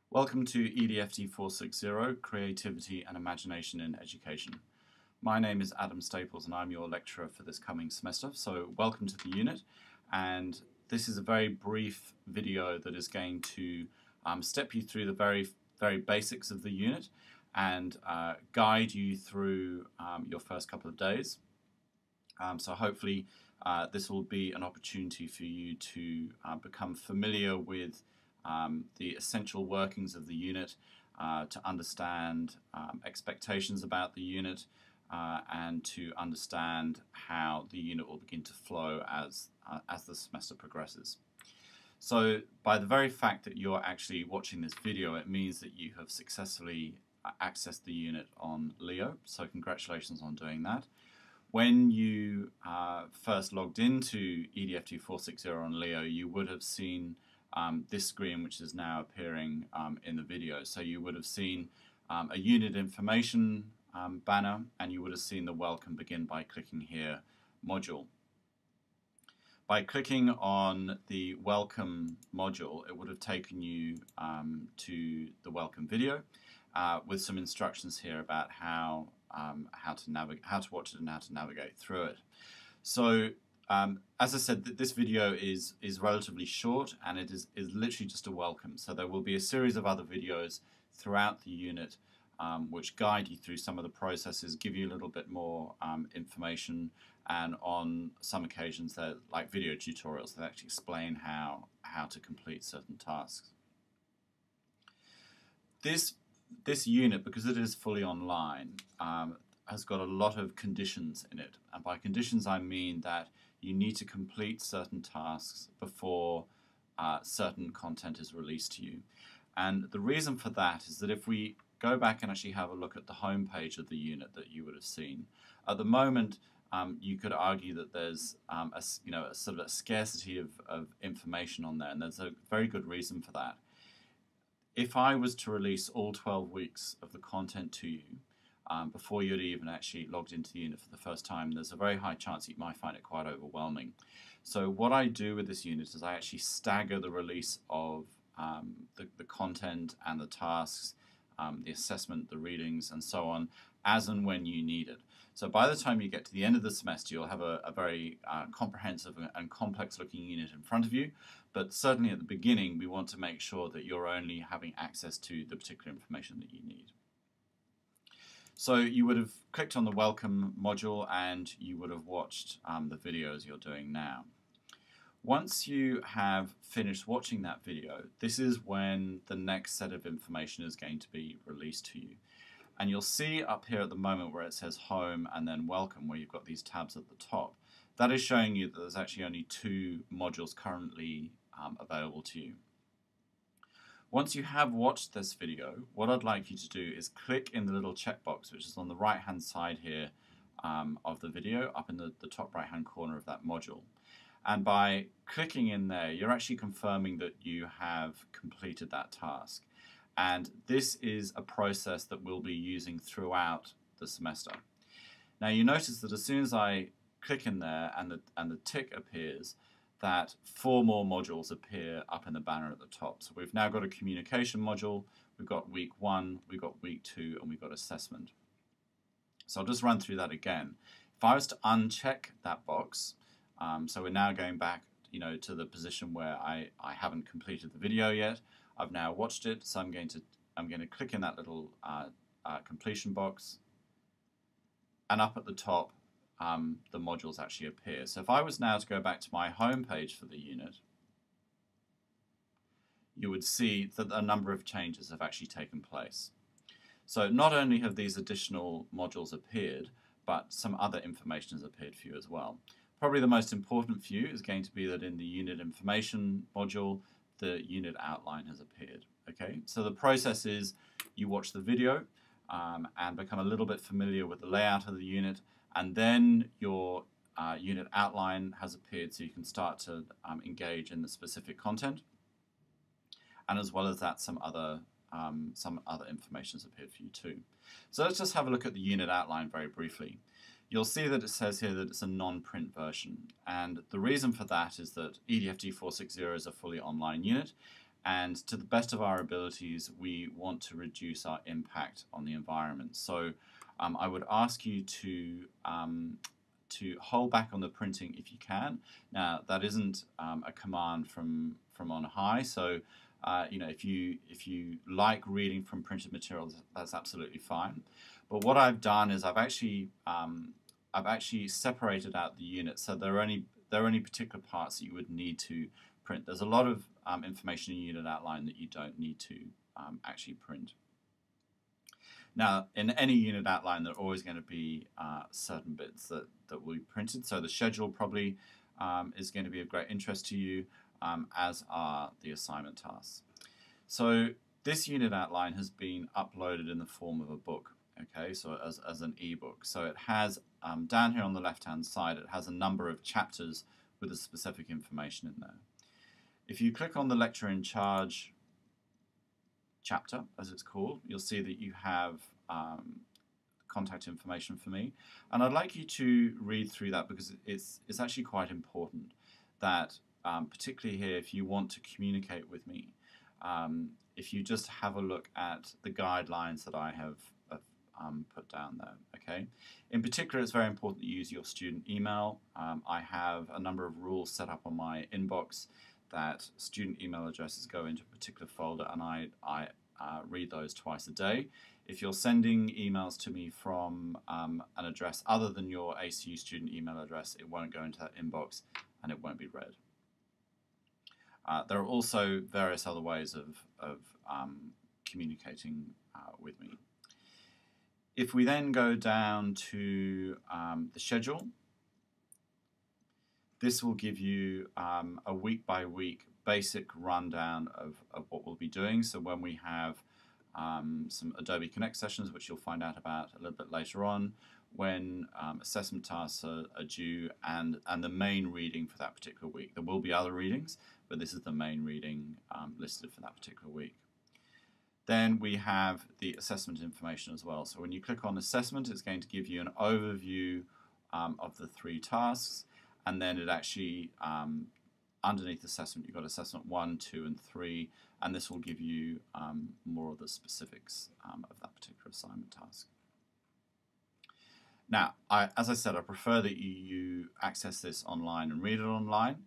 Welcome to EDFD460, Creativity and Imagination in Education. My name is Adam Staples and I'm your lecturer for this coming semester. So welcome to the unit, and this is a very brief video that is going to step you through the very basics of the unit and guide you through your first couple of days. So hopefully this will be an opportunity for you to become familiar with the essential workings of the unit, to understand expectations about the unit, and to understand how the unit will begin to flow as the semester progresses. So by the very fact that you're actually watching this video, it means that you have successfully accessed the unit on Leo, so congratulations on doing that. When you first logged into EDFD460 on Leo, you would have seen this screen, which is now appearing in the video. So you would have seen a unit information banner, and you would have seen the welcome begin by clicking here, module. By clicking on the welcome module, it would have taken you to the welcome video with some instructions here about how to watch it and how to navigate through it. So as I said, this video is relatively short, and it is literally just a welcome. So there will be a series of other videos throughout the unit which guide you through some of the processes, give you a little bit more information, and on some occasions they're like video tutorials that actually explain how to complete certain tasks. This unit, because it is fully online, has got a lot of conditions in it, and by conditions I mean that you need to complete certain tasks before certain content is released to you. And the reason for that is that if we go back and actually have a look at the home page of the unit that you would have seen, at the moment you could argue that there's a sort of a scarcity of information on there, and there's a very good reason for that. If I was to release all 12 weeks of the content to you before you'd even actually logged into the unit for the first time, there's a very high chance that you might find it quite overwhelming. So what I do with this unit is I actually stagger the release of the content and the tasks, the assessment, the readings, and so on, as and when you need it. So by the time you get to the end of the semester, you'll have a very comprehensive and complex looking unit in front of you, but certainly at the beginning we want to make sure that you're only having access to the particular information that you need. So you would have clicked on the welcome module and you would have watched the videos you're doing now. Once you have finished watching that video, this is when the next set of information is going to be released to you. And you'll see up here at the moment where it says home and then welcome, where you've got these tabs at the top. That is showing you that there's actually only 2 modules currently available to you. Once you have watched this video, what I'd like you to do is click in the little checkbox, which is on the right hand side here of the video, up in the top right hand corner of that module. And by clicking in there, you're actually confirming that you have completed that task. And this is a process that we'll be using throughout the semester. Now you notice that as soon as I click in there and the tick appears, that 4 more modules appear up in the banner at the top. So we've now got a communication module, we've got week 1, we've got week 2, and we've got assessment. So I'll just run through that again. If I was to uncheck that box, so we're now going back to the position where I haven't completed the video yet. I've now watched it, so I'm going to click in that little completion box, and up at the top the modules actually appear. So if I was now to go back to my home page for the unit, you would see that a number of changes have actually taken place. So not only have these additional modules appeared, but some other information has appeared for you as well. Probably the most important for you is going to be that in the unit information module, the unit outline has appeared. Okay, so the process is you watch the video and become a little bit familiar with the layout of the unit, and then your unit outline has appeared, so you can start to engage in the specific content, and as well as that some other information has appeared for you too. So let's just have a look at the unit outline very briefly. You'll see that it says here that it's a non-print version, and the reason for that is that EDFD460 is a fully online unit, and to the best of our abilities, we want to reduce our impact on the environment. So I would ask you to hold back on the printing if you can. Now, that isn't a command from on high, so if you like reading from printed materials, that's absolutely fine. But what I've done is I've actually separated out the unit, so there are only particular parts that you would need to print. There's a lot of information in unit outline that you don't need to actually print. Now, in any unit outline, there are always going to be certain bits that will be printed. So the schedule probably is going to be of great interest to you, as are the assignment tasks. So this unit outline has been uploaded in the form of a book, okay, so as an ebook. So it has, down here on the left-hand side, it has a number of chapters with the specific information in there. If you click on the Lecture in Charge chapter, as it's called, you'll see that you have contact information for me, and I'd like you to read through that because it's actually quite important that, particularly here, if you want to communicate with me, if you just have a look at the guidelines that I have put down there, okay? In particular, it's very important that you use your student email. I have a number of rules set up on my inbox that student email addresses go into a particular folder, and I read those twice a day. If you're sending emails to me from an address other than your ACU student email address, it won't go into that inbox and it won't be read. There are also various other ways of communicating with me. If we then go down to the schedule, this will give you a week-by-week basic rundown of what we'll be doing. So when we have some Adobe Connect sessions, which you'll find out about a little bit later on, when assessment tasks are due, and the main reading for that particular week. There will be other readings, but this is the main reading listed for that particular week. Then we have the assessment information as well. So when you click on assessment, it's going to give you an overview of the 3 tasks, and then it actually, underneath assessment, you've got assessment 1, 2, and 3, and this will give you more of the specifics of that particular assignment task. Now, as I said, I prefer that you access this online and read it online,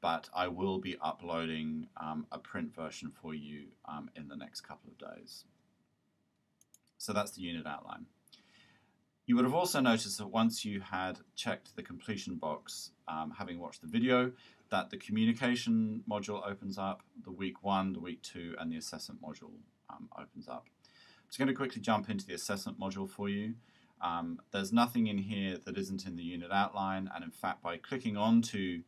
but I will be uploading a print version for you in the next couple of days. So that's the unit outline. You would have also noticed that once you had checked the completion box, having watched the video, that the communication module opens up, the week 1, the week 2, and the assessment module opens up. I'm just going to quickly jump into the assessment module for you. There's nothing in here that isn't in the unit outline, and in fact, by clicking onto,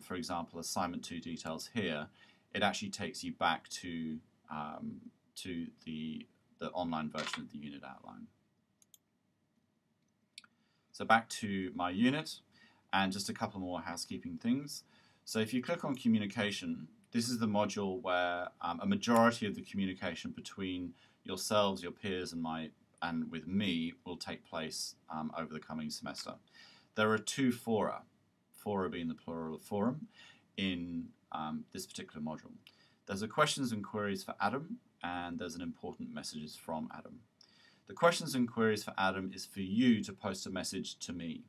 for example, assignment 2 details here, it actually takes you back to the online version of the unit outline. So back to my unit, and just a couple more housekeeping things. So if you click on communication, this is the module where a majority of the communication between yourselves, your peers, and with me will take place over the coming semester. There are 2 fora being the plural of forum, in this particular module. There's a questions and queries for Adam, and there's an important messages from Adam. The questions and queries for Adam is for you to post a message to me,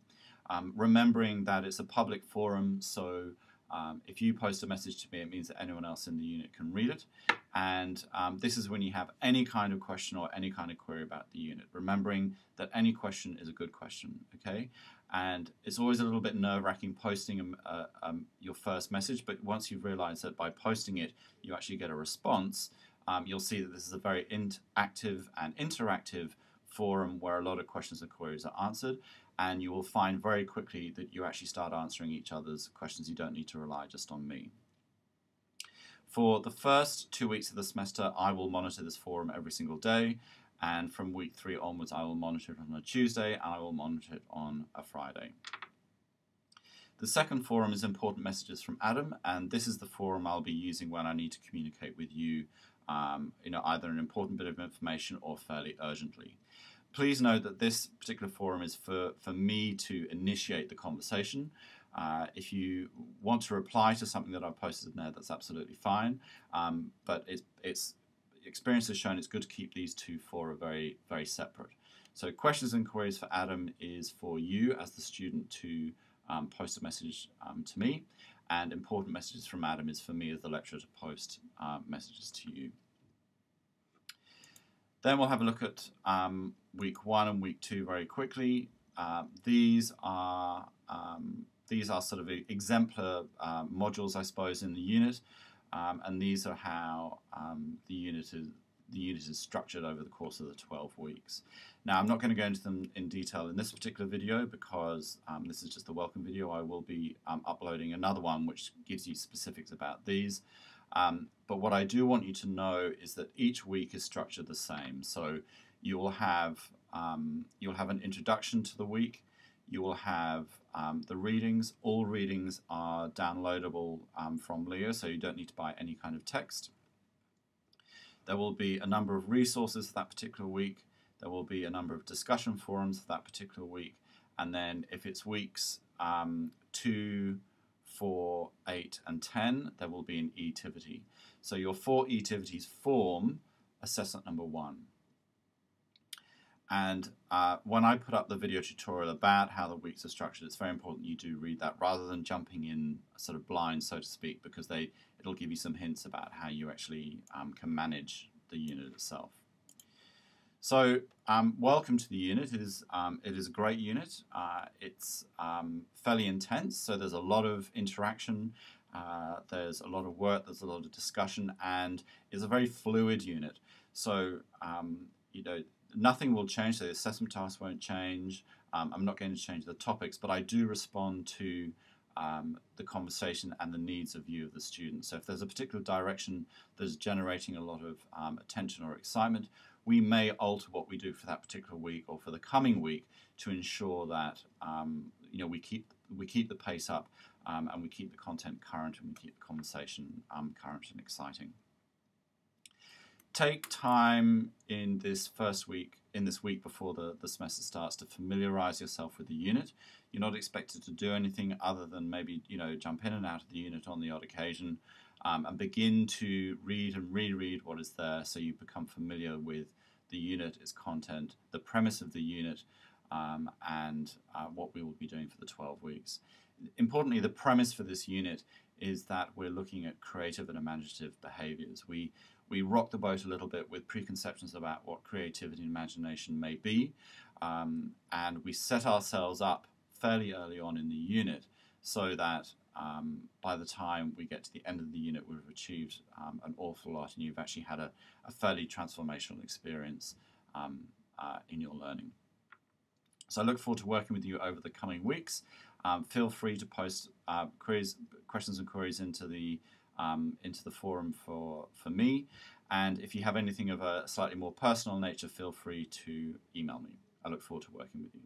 remembering that it's a public forum, so if you post a message to me, it means that anyone else in the unit can read it. And this is when you have any kind of question or any kind of query about the unit, remembering that any question is a good question, okay? And it's always a little bit nerve-wracking posting your first message, but once you've realized that by posting it, you actually get a response, you'll see that this is a very active and interactive forum where a lot of questions and queries are answered, and you will find very quickly that you actually start answering each other's questions. You don't need to rely just on me. For the first 2 weeks of the semester, I will monitor this forum every single day, and from week 3 onwards, I will monitor it on a Tuesday, and I will monitor it on a Friday. The second forum is important messages from Adam, and this is the forum I'll be using when I need to communicate with you, either an important bit of information or fairly urgently. Please note that this particular forum is for me to initiate the conversation. If you want to reply to something that I've posted in there, that's absolutely fine. But experience has shown it's good to keep these two fora very, very separate. So questions and queries for Adam is for you as the student to post a message to me, and important messages from Adam is for me as the lecturer to post messages to you. Then we'll have a look at week 1 and week 2 very quickly. These are sort of exemplar modules, I suppose, in the unit, and these are how the unit is structured over the course of the 12 weeks. Now, I'm not going to go into them in detail in this particular video because this is just the welcome video. I will be uploading another one which gives you specifics about these. But what I do want you to know is that each week is structured the same. So you will have an introduction to the week. You will have the readings. All readings are downloadable from Leo, so you don't need to buy any kind of text. There will be a number of resources for that particular week. There will be a number of discussion forums for that particular week. And then if it's weeks 2, 4, 8, and 10, there will be an eTivity. So your 4 eTivities form assessment number 1. And when I put up the video tutorial about how the weeks are structured, it's very important you do read that rather than jumping in sort of blind, so to speak, because it'll give you some hints about how you actually can manage the unit itself. So welcome to the unit. It is a great unit. It's fairly intense, so there's a lot of interaction, there's a lot of work, there's a lot of discussion, and it's a very fluid unit. So nothing will change. The assessment tasks won't change. I'm not going to change the topics, but I do respond to the conversation and the needs of you of the student. So if there's a particular direction that's generating a lot of attention or excitement, we may alter what we do for that particular week or for the coming week to ensure that we keep the pace up and we keep the content current and we keep the conversation current and exciting. Take time in this week before the semester starts to familiarize yourself with the unit. You're not expected to do anything other than maybe jump in and out of the unit on the odd occasion, and begin to read and reread what is there so you become familiar with the unit, its content, the premise of the unit, and what we will be doing for the 12 weeks. Importantly, the premise for this unit is that we're looking at creative and imaginative behaviors. We rock the boat a little bit with preconceptions about what creativity and imagination may be, and we set ourselves up fairly early on in the unit so that by the time we get to the end of the unit, we've achieved an awful lot and you've actually had a fairly transformational experience in your learning. So I look forward to working with you over the coming weeks. Feel free to post questions and queries into the forum for me, and if you have anything of a slightly more personal nature, feel free to email me. I look forward to working with you.